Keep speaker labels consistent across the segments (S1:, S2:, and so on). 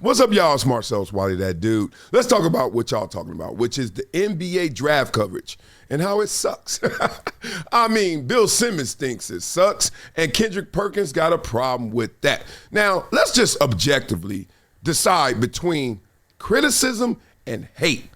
S1: What's up, y'all? It's Marcellus Wiley, that dude. Let's talk about what y'all talking about, which is the NBA draft coverage and how it sucks. I mean, Bill Simmons thinks it sucks, and Kendrick Perkins got a problem with that. Now, let's just objectively decide between criticism and hate.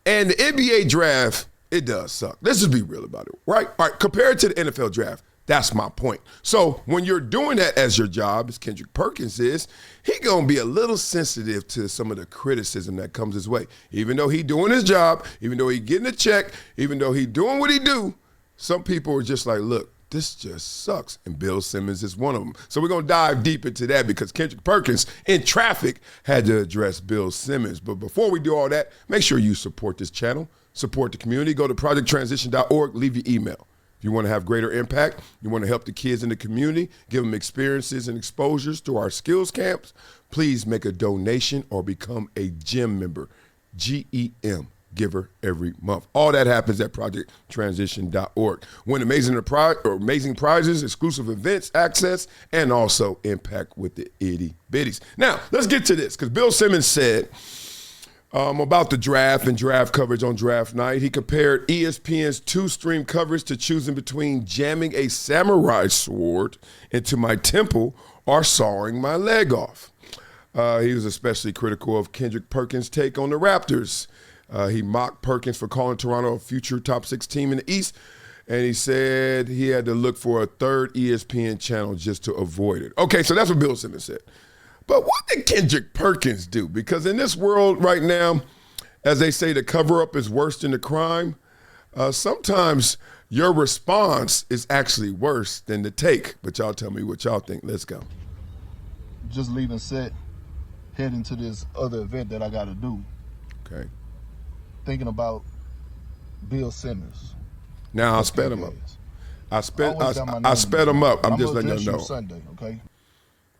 S1: And the NBA draft, it does suck. Let's just be real about it, right? All right, compared to the NFL draft, that's my point. So when you're doing that as your job, as Kendrick Perkins is, he gonna be a little sensitive to some of the criticism that comes his way. Even though he doing his job, even though he getting a check, even though he doing what he do, some people are just like, look, this just sucks. And Bill Simmons is one of them. So we're gonna dive deep into that because Kendrick Perkins in traffic had to address Bill Simmons. But before we do all that, make sure you support this channel, support the community. Go to projecttransition.org, leave your email. If you want to have greater impact, you want to help the kids in the community, give them experiences and exposures to our skills camps, please make a donation or become a gym member, GEM, giver every month. All that happens at projecttransition.org. Win amazing prizes, exclusive events, access, and also impact with the itty bitties. Now, let's get to this, because Bill Simmons said, about the draft and draft coverage on draft night. He compared ESPN's two-stream coverage to choosing between jamming a samurai sword into my temple or sawing my leg off. He was especially critical of Kendrick Perkins' take on the Raptors. He mocked Perkins for calling Toronto a future top 6 team in the East, and he said he had to look for a third ESPN channel just to avoid it. Okay, so that's what Bill Simmons said. But what did Kendrick Perkins do? Because in this world right now, as they say, the cover-up is worse than the crime. Sometimes your response is actually worse than the take. But y'all tell me what y'all think. Let's go.
S2: Just leaving set, heading to this other event that I got to do.
S1: Okay.
S2: Thinking about Bill Simmons.
S1: Now I sped him up. I sped him up. I'm just letting y'all know.
S2: Sunday, okay?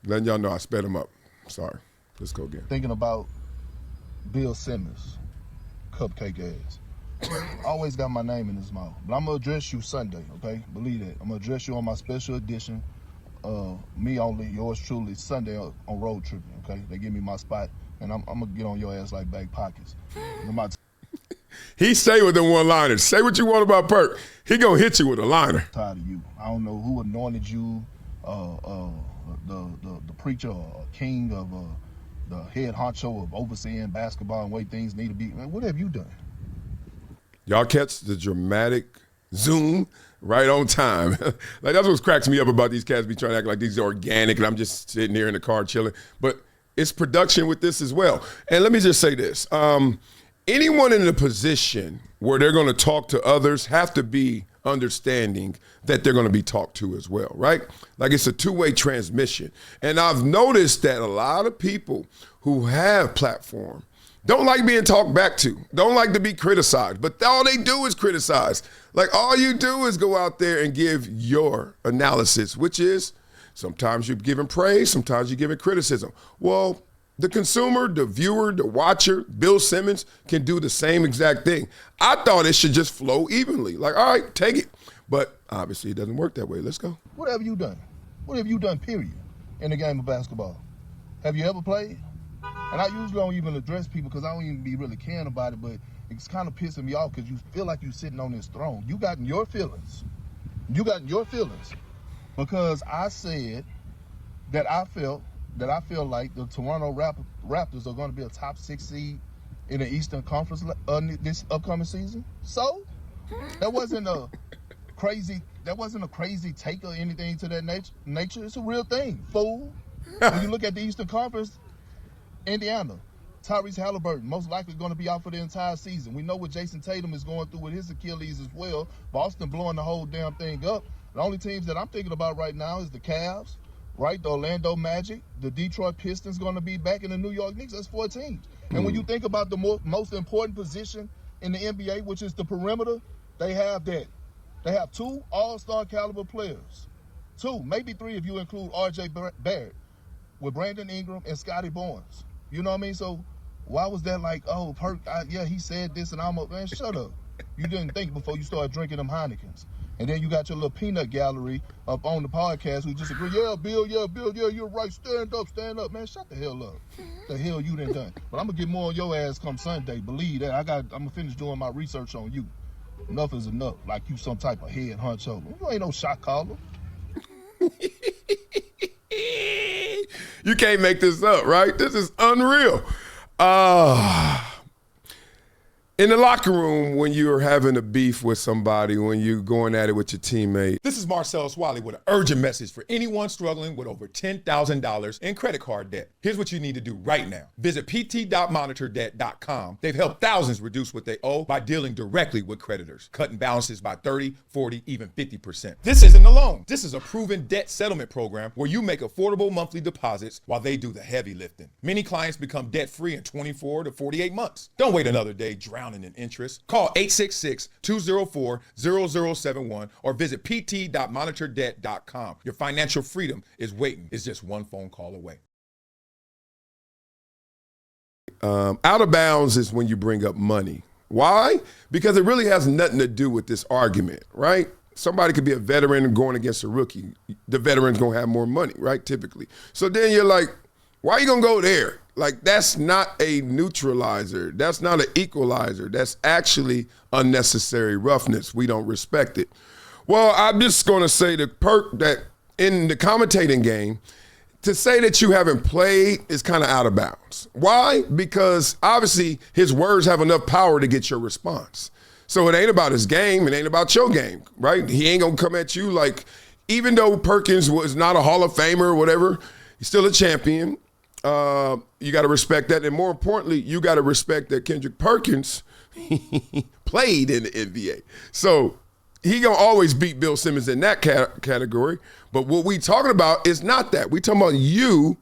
S1: Letting y'all know I sped him up. Sorry. Let's go again.
S2: Thinking about Bill Simmons, cupcake ass. Always got my name in his mouth. But I'm going to address you Sunday, okay? Believe that. I'm going to address you on my special edition. Me only, yours truly, Sunday on Road Tripping, okay? They give me my spot, and I'm going to get on your ass like back pockets.
S1: He say with them one-liners. Say what you want about Perk. He going to hit you with a liner.
S2: Tired of you. I don't know who anointed you, the preacher or king of the head honcho of overseeing basketball and way things need to be. Man, what have you done?
S1: Y'all catch the dramatic zoom right on time. Like, that's what cracks me up about these cats be trying to act like these are organic and I'm just sitting here in the car chilling. But it's production with this as well. And let me just say this. Anyone in a position where they're going to talk to others have to be understanding that they're going to be talked to as well, right? Like, it's a two-way transmission. And I've noticed that a lot of people who have platform don't like being talked back to, don't like to be criticized, but all they do is criticize. Like, all you do is go out there and give your analysis, which is sometimes you're giving praise, sometimes you're giving criticism. Well, the consumer, the viewer, the watcher, Bill Simmons can do the same exact thing. I thought it should just flow evenly. Like, all right, take it. But obviously it doesn't work that way. Let's go.
S2: What have you done? What have you done, period, in the game of basketball? Have you ever played? And I usually don't even address people because I don't even be really caring about it, but it's kind of pissing me off because you feel like you're sitting on this throne. You got in your feelings. You got in your feelings because I said that I feel like the Toronto Raptors are going to be a top 6 seed in the Eastern Conference this upcoming season. So that wasn't a crazy take or anything to that nature. It's a real thing, fool. When you look at the Eastern Conference, Indiana, Tyrese Halliburton most likely going to be out for the entire season. We know what Jason Tatum is going through with his Achilles as well. Boston blowing the whole damn thing up. The only teams that I'm thinking about right now is the Cavs, right? The Orlando Magic, the Detroit Pistons going to be back in the New York Knicks. That's 4 teams. And when you think about the most important position in the NBA, which is the perimeter, they have that. They have 2 all-star caliber players. 2, maybe 3 if you include R.J. Barrett, with Brandon Ingram and Scotty Barnes. You know what I mean? So why was that like, oh, Perk, yeah, he said this and I'm up. Man, shut up. You didn't think before you started drinking them Heinekens. And then you got your little peanut gallery up on the podcast who just agree, yeah, Bill, you're right, stand up, man, shut the hell up. The hell you done. But I'm gonna get more on your ass come Sunday, believe that. I'm gonna finish doing my research on you. Enough is enough, like you some type of head honcho. You ain't no shot caller.
S1: You can't make this up, right? This is unreal. In the locker room, when you're having a beef with somebody, when you're going at it with your teammate.
S3: This is Marcellus Wiley with an urgent message for anyone struggling with over $10,000 in credit card debt. Here's what you need to do right now. Visit pt.monitordebt.com. They've helped thousands reduce what they owe by dealing directly with creditors, cutting balances by 30, 40, even 50%. This isn't a loan. This is a proven debt settlement program where you make affordable monthly deposits while they do the heavy lifting. Many clients become debt-free in 24 to 48 months. Don't wait another day drowning in interest. Call 866-204-0071 or visit pt.monitordebt.com. Your financial freedom is waiting. It's just one phone call away.
S1: Out of bounds is when you bring up money. Why? Because it really has nothing to do with this argument, right? Somebody could be a veteran going against a rookie. The veteran's going to have more money, right, typically. So then you're like, why are you going to go there? Like, that's not a neutralizer. That's not an equalizer. That's actually unnecessary roughness. We don't respect it. Well, I'm just going to say to Perk that in the commentating game, to say that you haven't played is kind of out of bounds. Why? Because obviously his words have enough power to get your response. So it ain't about his game. It ain't about your game, right? He ain't going to come at you like, even though Perkins was not a Hall of Famer or whatever, he's still a champion. You got to respect that. And more importantly, you got to respect that Kendrick Perkins played in the NBA. So he going to always beat Bill Simmons in that category. But what we talking about is not that. We talking about you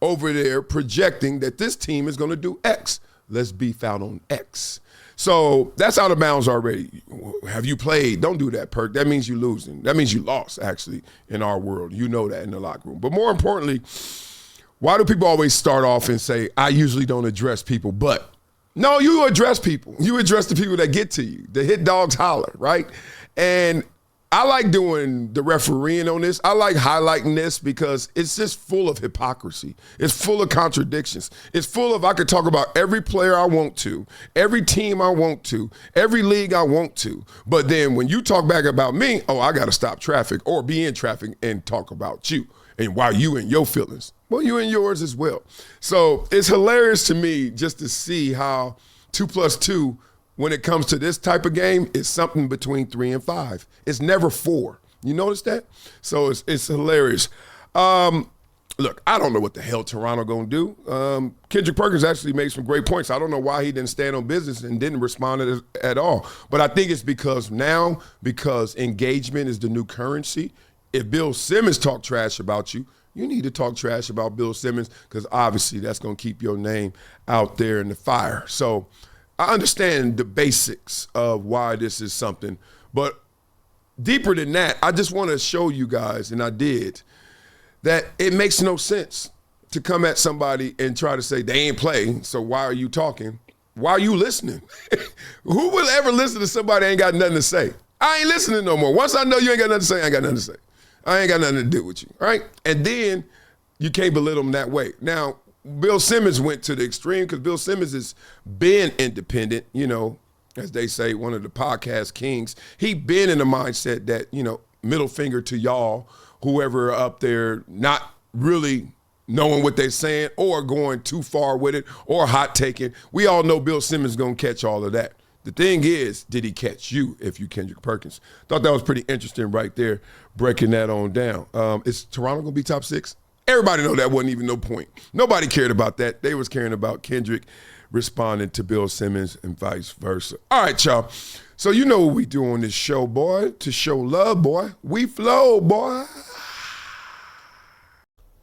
S1: over there projecting that this team is going to do X. Let's beef out on X. So that's out of bounds already. Have you played? Don't do that, Perk. That means you're losing. That means you lost, actually, in our world. You know that in the locker room. But more importantly, why do people always start off and say, I usually don't address people, but? No, you address people. You address the people that get to you. The hit dogs holler, right? And I like doing the refereeing on this. I like highlighting this because it's just full of hypocrisy. It's full of contradictions. It's full of, I could talk about every player I want to, every team I want to, every league I want to. But then when you talk back about me, oh, I got to stop traffic or be in traffic and talk about you. And while you in your feelings, well, you in yours as well. So it's hilarious to me just to see how 2 + 2, when it comes to this type of game, is something between 3 and 5. It's never 4. You notice that? So it's hilarious. Look, I don't know what the hell Toronto gonna do. Kendrick Perkins actually made some great points. I don't know why he didn't stand on business and didn't respond at all. But I think it's because engagement is the new currency. If Bill Simmons talk trash about you, you need to talk trash about Bill Simmons because obviously that's going to keep your name out there in the fire. So I understand the basics of why this is something. But deeper than that, I just want to show you guys, and I did, that it makes no sense to come at somebody and try to say they ain't playing, so why are you talking? Why are you listening? Who will ever listen to somebody that ain't got nothing to say? I ain't listening no more. Once I know you ain't got nothing to say, I ain't got nothing to say. I ain't got nothing to do with you, right? And then you can't belittle them that way. Now, Bill Simmons went to the extreme because Bill Simmons has been independent, you know, as they say, one of the podcast kings. He been in the mindset that, you know, middle finger to y'all, whoever up there not really knowing what they're saying or going too far with it or hot taking. We all know Bill Simmons is going to catch all of that. The thing is, did he catch you if you Kendrick Perkins? Thought that was pretty interesting right there, breaking that on down. Is Toronto going to be top 6? Everybody know that wasn't even no point. Nobody cared about that. They was caring about Kendrick responding to Bill Simmons and vice versa. All right, y'all. So you know what we do on this show, boy. To show love, boy. We flow, boy.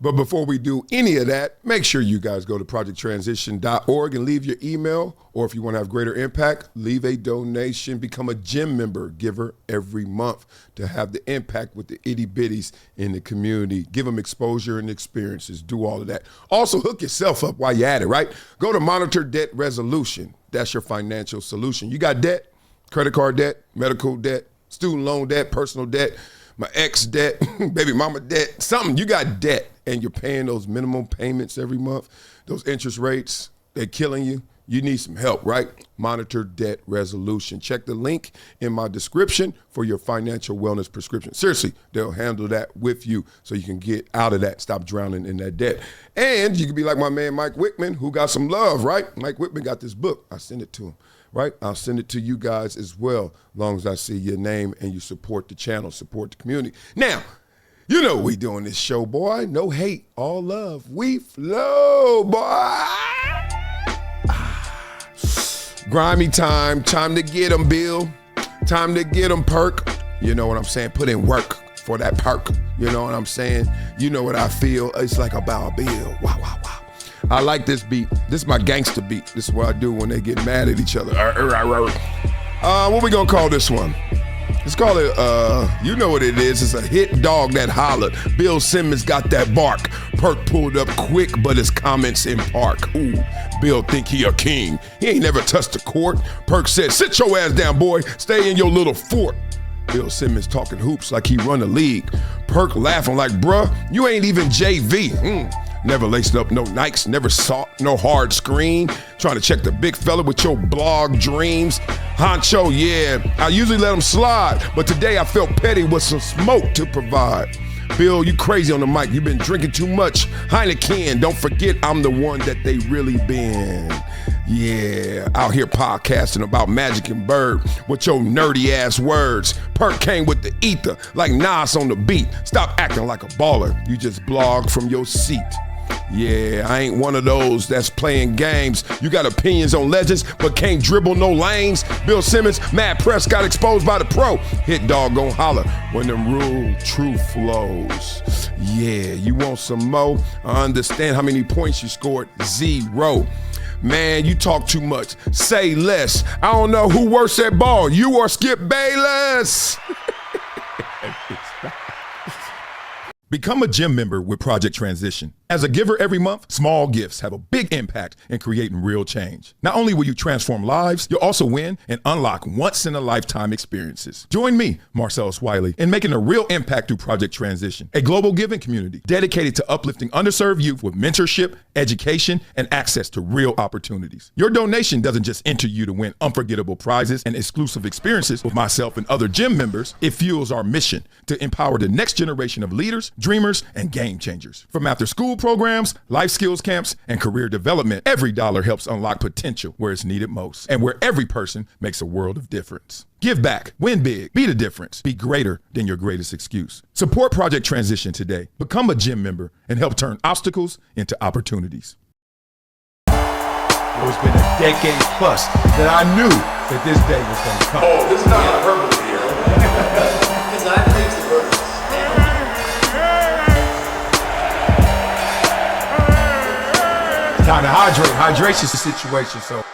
S1: But before we do any of that, make sure you guys go to projecttransition.org and leave your email, or if you want to have greater impact, leave a donation, become a gym member giver every month to have the impact with the itty bitties in the community. Give them exposure and experiences. Do all of that. Also, hook yourself up while you're at it, right? Go to Monitor Debt Resolution. That's your financial solution. You got debt, credit card debt, medical debt, student loan debt, personal debt, my ex debt, baby mama debt, something. You got debt and you're paying those minimum payments every month, those interest rates, they're killing you. You need some help, right? Monitor Debt Resolution. Check the link in my description for your financial wellness prescription. Seriously, they'll handle that with you so you can get out of that, stop drowning in that debt. And you can be like my man Mike Wickman, who got some love, right? Mike Wickman got this book. I sent it to him, right? I'll send it to you guys as well, as long as I see your name and you support the channel, support the community. Now, you know we doing this show, boy. No hate, all love. We flow, boy. Grimy time to get them, Bill. Time to get them, Perk. You know what I'm saying? Put in work for that perk. You know what I'm saying? You know what I feel? It's like a Bow Bill. Wow, wow, wow. I like this beat. This is my gangster beat. This is what I do when they get mad at each other. What we gonna call this one? Let's call it, you know what it is. It's a hit dog that hollered. Bill Simmons got that bark. Perk pulled up quick, but his comments in park. Ooh, Bill think he a king. He ain't never touched the court. Perk said, sit your ass down, boy. Stay in your little fort. Bill Simmons talking hoops like he run the league. Perk laughing like, bruh, you ain't even JV. Never laced up no Nikes, never saw no hard screen. Trying to check the big fella with your blog dreams. Honcho, yeah, I usually let him slide, but today I felt petty with some smoke to provide. Bill, you crazy on the mic, you been drinking too much. Heineken, don't forget I'm the one that they really been. Yeah, out here podcasting about Magic and Bird with your nerdy ass words. Perk came with the ether like Nas on the beat. Stop acting like a baller, you just blog from your seat. Yeah, I ain't one of those that's playing games. You got opinions on legends, but can't dribble no lanes. Bill Simmons, mad press, got exposed by the pro. Hit dog gon' holler when the rule true flows. Yeah, you want some mo? I understand how many points you scored. 0. Man, you talk too much. Say less. I don't know who worse at ball, you or Skip Bayless. Become a gym member with Project Transition. As a giver every month, small gifts have a big impact in creating real change. Not only will you transform lives, you'll also win and unlock once-in-a-lifetime experiences. Join me, Marcellus Wiley, in making a real impact through Project Transition, a global giving community dedicated to uplifting underserved youth with mentorship, education, and access to real opportunities. Your donation doesn't just enter you to win unforgettable prizes and exclusive experiences with myself and other gym members. It fuels our mission to empower the next generation of leaders, dreamers, and game changers. From after-school programs, life skills camps, and career development, every dollar helps unlock potential where it's needed most, and where every person makes a world of difference. Give back, win big, be the difference, be greater than your greatest excuse. Support Project Transition today. Become a gym member and help turn obstacles into opportunities.
S3: It's been a decade plus that I knew that this day was going to come.
S1: Oh, this is not hyperbole here.
S4: Because I believe the purpose.
S3: Time to hydrate. Hydration's the situation, so.